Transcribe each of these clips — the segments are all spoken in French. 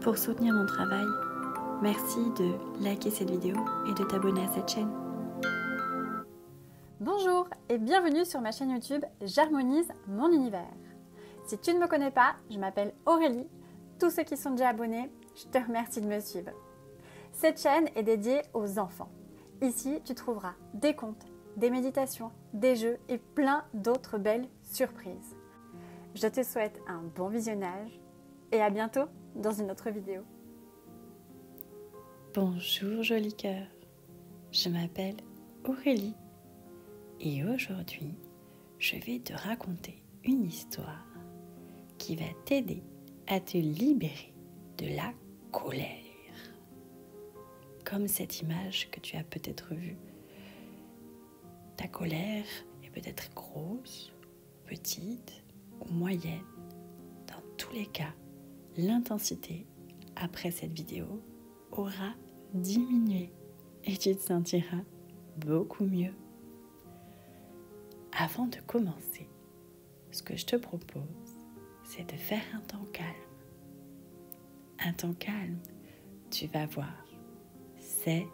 Pour soutenir mon travail, merci de liker cette vidéo et de t'abonner à cette chaîne. Bonjour et bienvenue sur ma chaîne YouTube J'harmonise mon univers. Si tu ne me connais pas, je m'appelle Aurélie. Tous ceux qui sont déjà abonnés, je te remercie de me suivre. Cette chaîne est dédiée aux enfants. Ici, tu trouveras des contes, des méditations, des jeux et plein d'autres belles surprises. Je te souhaite un bon visionnage et à bientôt dans une autre vidéo. Bonjour joli cœur, je m'appelle Aurélie et aujourd'hui, je vais te raconter une histoire qui va t'aider à te libérer de la colère. Comme cette image que tu as peut-être vue. Ta colère est peut-être grosse, petite ou moyenne. Dans tous les cas, l'intensité après cette vidéo aura diminué et tu te sentiras beaucoup mieux. Avant de commencer, ce que je te propose, c'est de faire un temps calme. Un temps calme, tu vas voir, c'est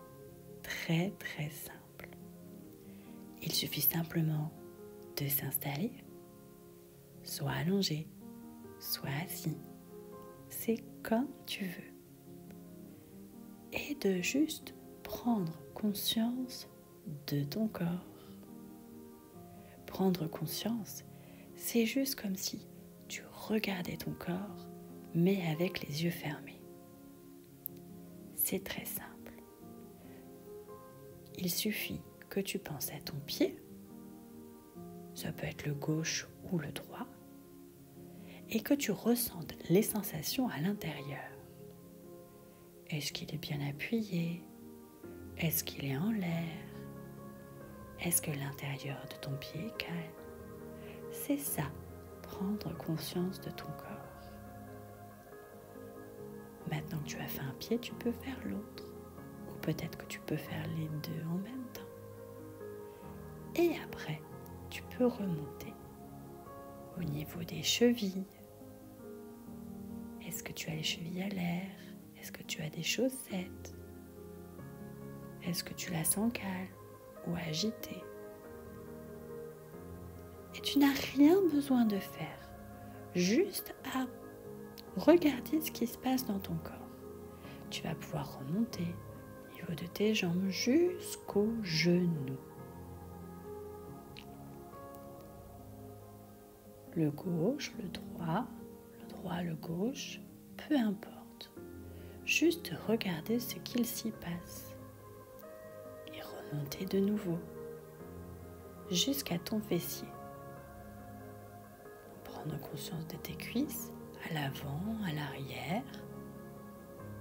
très simple. Il suffit simplement de s'installer, soit allongé, soit assis. C'est comme tu veux. Et de juste prendre conscience de ton corps. Prendre conscience, c'est juste comme si tu regardais ton corps, mais avec les yeux fermés. C'est très simple. Il suffit que tu penses à ton pied, ça peut être le gauche ou le droit, et que tu ressentes les sensations à l'intérieur. Est-ce qu'il est bien appuyé? Est-ce qu'il est en l'air? Est-ce que l'intérieur de ton pied est calme? C'est ça, prendre conscience de ton corps. Maintenant que tu as fait un pied, tu peux faire l'autre. Ou peut-être que tu peux faire les deux en même temps. Et après, tu peux remonter au niveau des chevilles. Est-ce que tu as les chevilles à l'air? Est-ce que tu as des chaussettes? Est-ce que tu la sens calme ou agitée? Et tu n'as rien besoin de faire, juste à regarder ce qui se passe dans ton corps. Tu vas pouvoir remonter au niveau de tes jambes jusqu'aux genoux. Le gauche, le droit, le gauche, peu importe. Juste regarder ce qu'il s'y passe. Et remonter de nouveau jusqu'à ton fessier. Prendre conscience de tes cuisses, à l'avant, à l'arrière,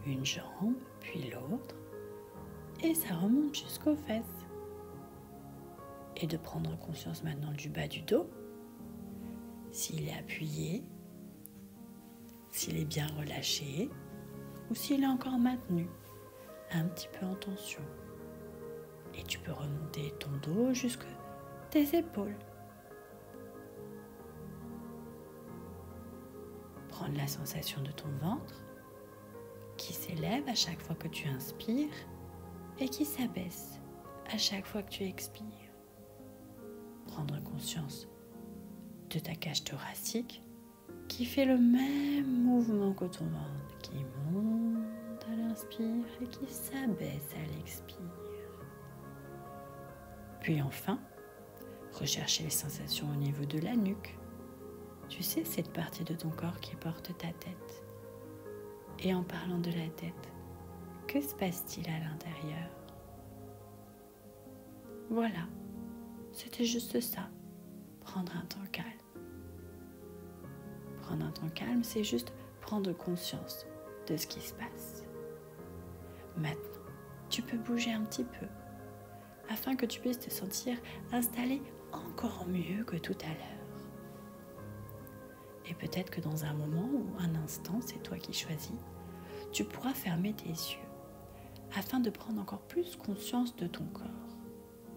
une jambe, puis l'autre, et ça remonte jusqu'aux fesses. Et de prendre conscience maintenant du bas du dos, s'il est appuyé, s'il est bien relâché, ou s'il est encore maintenu, un petit peu en tension. Et tu peux remonter ton dos jusque tes épaules. Prendre la sensation de ton ventre qui s'élève à chaque fois que tu inspires et qui s'abaisse à chaque fois que tu expires. Prendre conscience de ta cage thoracique qui fait le même mouvement que ton ventre, qui monte à l'inspire et qui s'abaisse à l'expire. Puis enfin, rechercher les sensations au niveau de la nuque. Tu sais, cette partie de ton corps qui porte ta tête. Et en parlant de la tête, que se passe-t-il à l'intérieur? Voilà, c'était juste ça, prendre un temps calme. Prendre un temps calme, c'est juste prendre conscience de ce qui se passe. Maintenant, tu peux bouger un petit peu afin que tu puisses te sentir installé encore mieux que tout à l'heure. Et peut-être que dans un moment ou un instant, c'est toi qui choisis, tu pourras fermer tes yeux afin de prendre encore plus conscience de ton corps.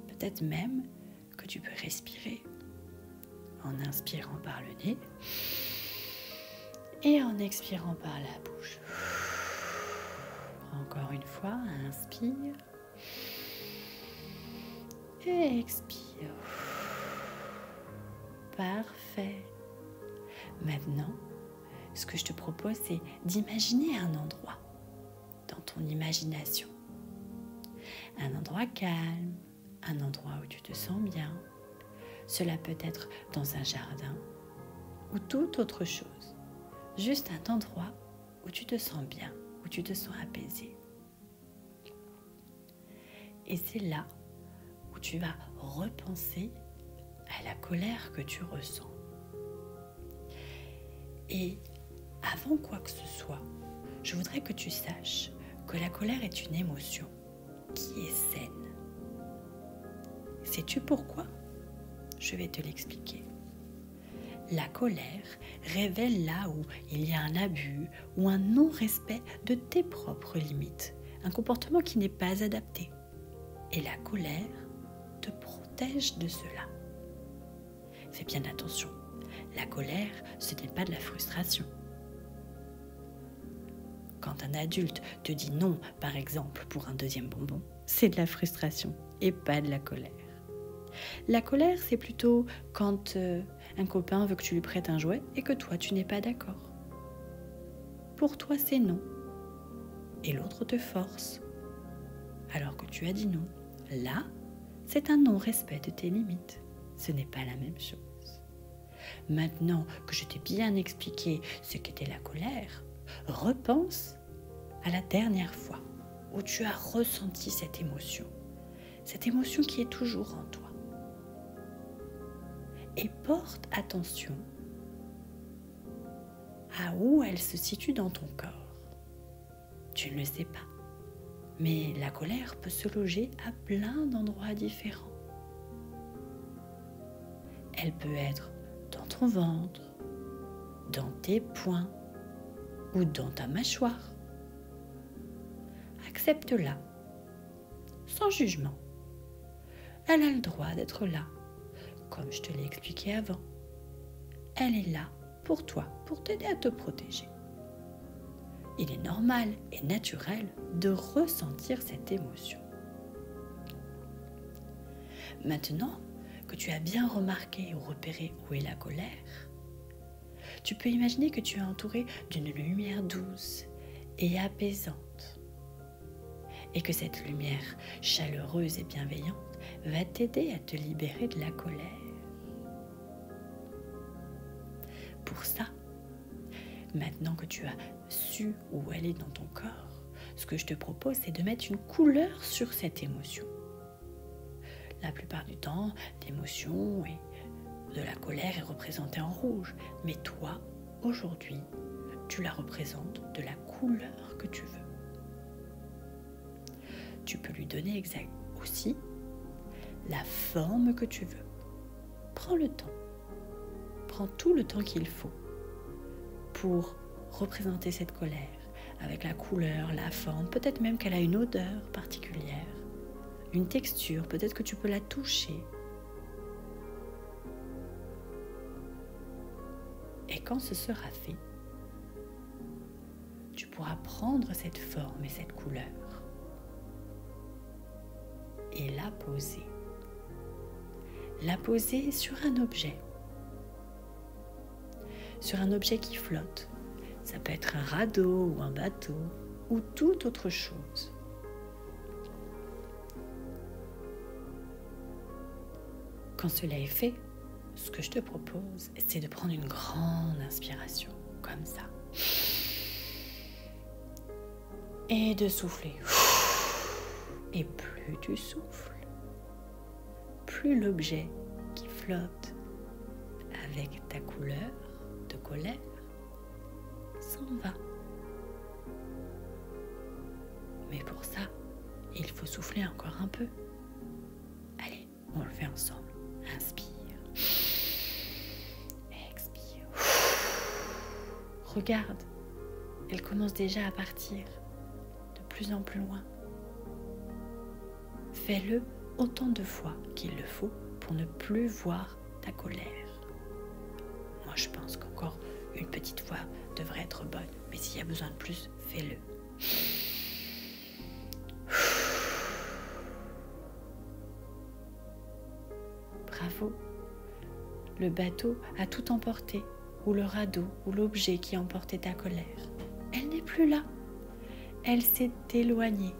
Peut-être même que tu peux respirer en inspirant par le nez et en expirant par la bouche. Encore une fois, inspire. Et expire. Parfait. Maintenant, ce que je te propose, c'est d'imaginer un endroit dans ton imagination. Un endroit calme, un endroit où tu te sens bien. Cela peut être dans un jardin ou toute autre chose. Juste un endroit où tu te sens bien, où tu te sens apaisé. Et c'est là où tu vas repenser à la colère que tu ressens. Et avant quoi que ce soit, je voudrais que tu saches que la colère est une émotion qui est saine. Sais-tu pourquoi ? Je vais te l'expliquer. La colère révèle là où il y a un abus ou un non-respect de tes propres limites, un comportement qui n'est pas adapté. Et la colère te protège de cela. Fais bien attention, la colère, ce n'est pas de la frustration. Quand un adulte te dit non, par exemple, pour un deuxième bonbon, c'est de la frustration et pas de la colère. La colère, c'est plutôt quand un copain veut que tu lui prêtes un jouet et que toi, tu n'es pas d'accord. Pour toi, c'est non. Et l'autre te force, alors que tu as dit non. Là, c'est un non-respect de tes limites. Ce n'est pas la même chose. Maintenant que je t'ai bien expliqué ce qu'était la colère, repense à la dernière fois où tu as ressenti cette émotion qui est toujours en toi. Et porte attention à où elle se situe dans ton corps. Tu ne le sais pas, mais la colère peut se loger à plein d'endroits différents. Elle peut être dans ton ventre, dans tes poings ou dans ta mâchoire. Accepte-la, sans jugement. Elle a le droit d'être là, comme je te l'ai expliqué avant. Elle est là pour toi, pour t'aider à te protéger. Il est normal et naturel de ressentir cette émotion. Maintenant que tu as bien remarqué ou repéré où est la colère, tu peux imaginer que tu es entouré d'une lumière douce et apaisante. Et que cette lumière chaleureuse et bienveillante va t'aider à te libérer de la colère. Pour ça, maintenant que tu as su où elle est dans ton corps, ce que je te propose, c'est de mettre une couleur sur cette émotion. La plupart du temps, l'émotion de la colère est représentée en rouge. Mais toi, aujourd'hui, tu la représentes de la couleur que tu veux. Tu peux lui donner aussi la forme que tu veux. Prends le temps. Prends tout le temps qu'il faut pour représenter cette colère avec la couleur, la forme, peut-être même qu'elle a une odeur particulière, une texture, peut-être que tu peux la toucher. Et quand ce sera fait, tu pourras prendre cette forme et cette couleur et la poser. La poser sur un objet. Sur un objet qui flotte. Ça peut être un radeau ou un bateau ou toute autre chose. Quand cela est fait, ce que je te propose, c'est de prendre une grande inspiration, comme ça. Et de souffler. Et plus tu souffles, plus l'objet qui flotte avec ta couleur de colère s'en va. Mais pour ça, il faut souffler encore un peu. Allez, on le fait ensemble. Inspire. Expire. Regarde, elle commence déjà à partir de plus en plus loin. Fais-le autant de fois qu'il le faut pour ne plus voir ta colère. Moi, je pense qu'encore une petite fois devrait être bonne, mais s'il y a besoin de plus, fais-le. bravo. Le bateau a tout emporté, ou le radeau, ou l'objet qui emportait ta colère. Elle n'est plus là. Elle s'est éloignée.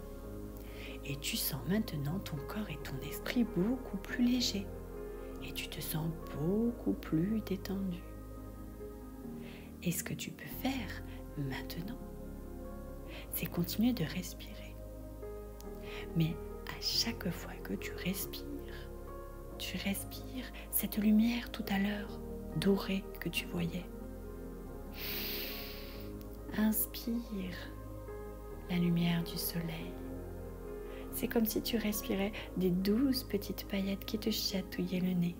Et tu sens maintenant ton corps et ton esprit beaucoup plus légers. Et tu te sens beaucoup plus détendu. Et ce que tu peux faire maintenant, c'est continuer de respirer. Mais à chaque fois que tu respires cette lumière tout à l'heure dorée que tu voyais. Inspire la lumière du soleil. C'est comme si tu respirais des douces petites paillettes qui te chatouillaient le nez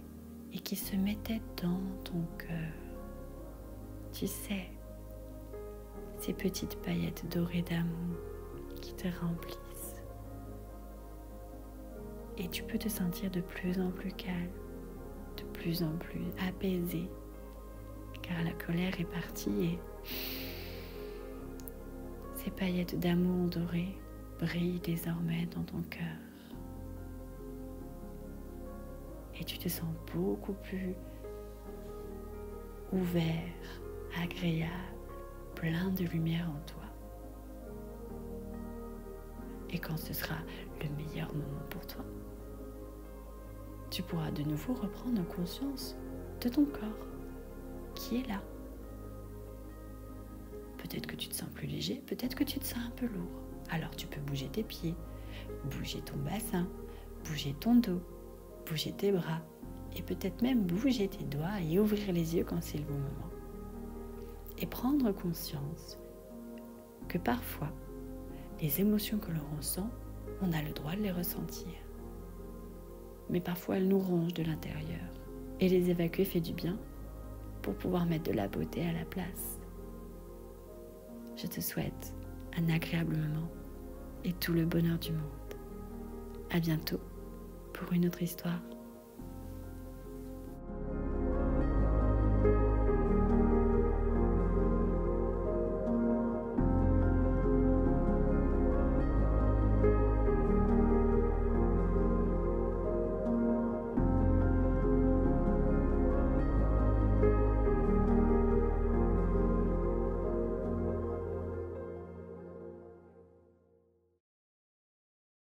et qui se mettaient dans ton cœur. Tu sais, ces petites paillettes dorées d'amour qui te remplissent. Et tu peux te sentir de plus en plus calme, de plus en plus apaisé, car la colère est partie et ces paillettes d'amour doré brillent désormais dans ton cœur. Et tu te sens beaucoup plus ouvert, agréable, plein de lumière en toi. Et quand ce sera le meilleur moment pour toi, tu pourras de nouveau reprendre conscience de ton corps qui est là. Peut-être que tu te sens plus léger, peut-être que tu te sens un peu lourd. Alors tu peux bouger tes pieds, bouger ton bassin, bouger ton dos, bouger tes bras et peut-être même bouger tes doigts et ouvrir les yeux quand c'est le bon moment. Et prendre conscience que parfois, les émotions que l'on ressent, on a le droit de les ressentir. Mais parfois, elles nous rongent de l'intérieur. Et les évacuer fait du bien pour pouvoir mettre de la beauté à la place. Je te souhaite un agréable moment et tout le bonheur du monde. À bientôt pour une autre histoire.